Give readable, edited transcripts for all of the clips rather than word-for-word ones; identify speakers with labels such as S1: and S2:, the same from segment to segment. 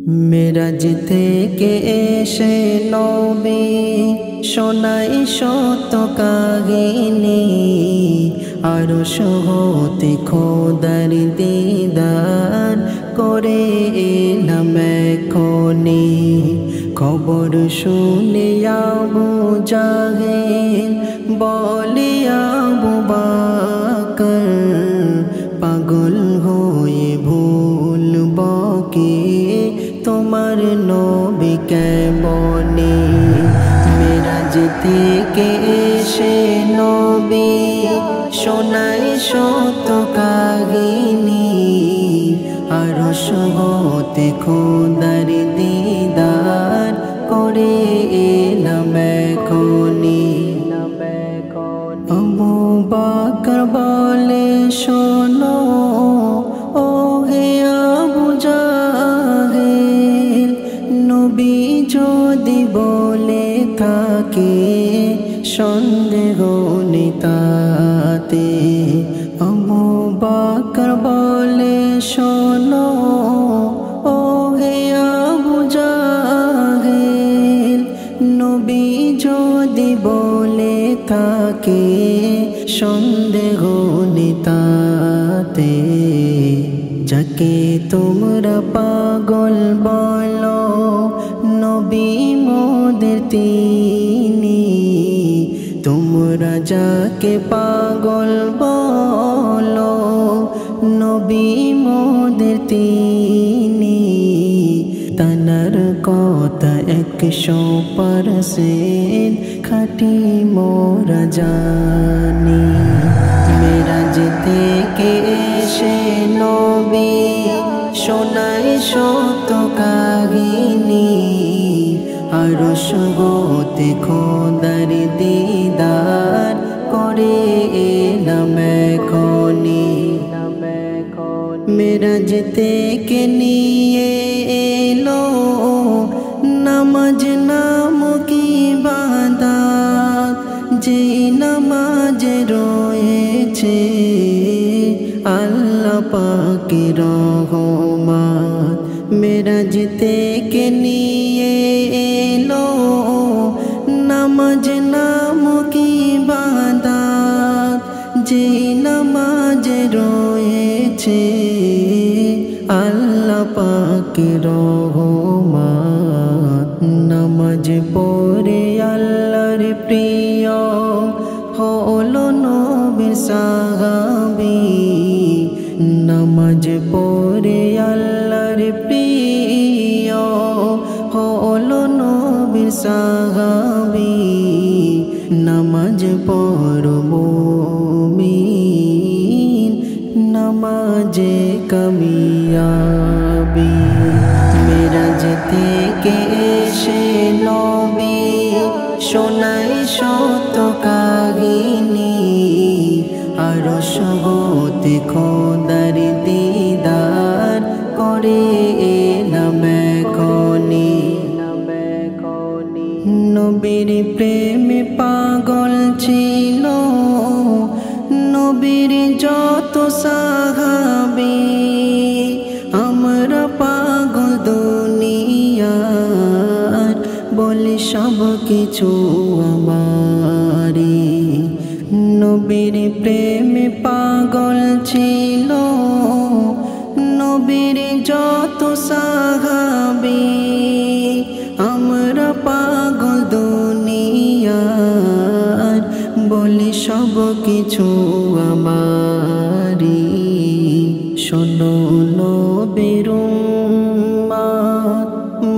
S1: মেরাজ থেকে এসে নবী শোনাই শত কাহিনী, আরশ হতে খোদার দিদার করে এলাম এখনি। খবর শুনে আবু জাহেল বলে আবু বকর, পাগল হয়ে ভুলব কি তোমার নবী কেমনে। মেরাজ থেকে এসে নবী শোনাই শত কাহিনী, আরশ হতে খোদার দিদার করে এলাম এখনি। আবু বকর বলে শোনো ও হে আবু জাহেল, নবী যদি বলে থাকে সন্দেহ নেই তাতে। আবু বকর বলে শোনো ও হে আবু জাহেল, নবী যদি বলে থাকে সন্দেহ নেই তাতে। যাকে তোমরা পাগল বলো নবী মোদের তিনি, তোমরা যাকে পাগল বলো নবী মোদের তিনি। তানার কথা 100% খাঁটি মোরা জানি। মেরাজ থেকে এসে নবী শোনাই শত কাহিনী, আরশ হতে খোদার দিদার করে এলাম এখনি। মেরাজ থেকে নিয়ে এলো নামাজ নামক ইবাদত, যে নামাজ রয়েছে আল্লাহ পাকের রহমত। মেরাজ থেকে নিয়ে এলো নামাজ নামক ইবাদত, যে নামাজ রয়েছে আল্লাহ পাকের রহমত। নামাজ পড়ে আল্লাহর প্রিয় হলো নবীর সাহাবী, নামাজ পড়ে আল্লাহর প্রিয় হলো নবীর সাহাবী। নামাজ পড়ো মুমিন নামাজে কামিয়াবি। মেরাজ থেকে এসে নবী শোনাই শত কাহিনী, আরশ হতে খোদার দিদার করে এলাম এখনি। নবীর প্রেমে পাগল ছিল নবীর যত সাহাবী, আমরা পাগল দুনিয়ার বলে সব কিছু আমারি। নবীর প্রেমে পাগল ছিল নবীর যত সাহাবী, আমরা পাগল দুনিয়ার বলে সব কিছু আমারি। শোনো নবীর উম্মত,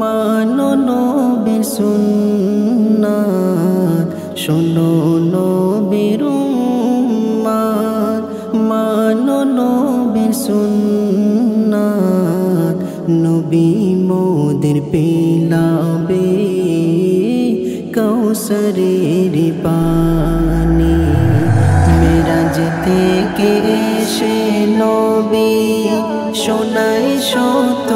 S1: মানো নবীর সুন্নাত। শোনো নবীর উম্মত, মানো নবীর সুন্নাত। নবী মোদের পিলাবে কাউসারের পানি। মেরাজ থেকে এসে নবী শোনাই শত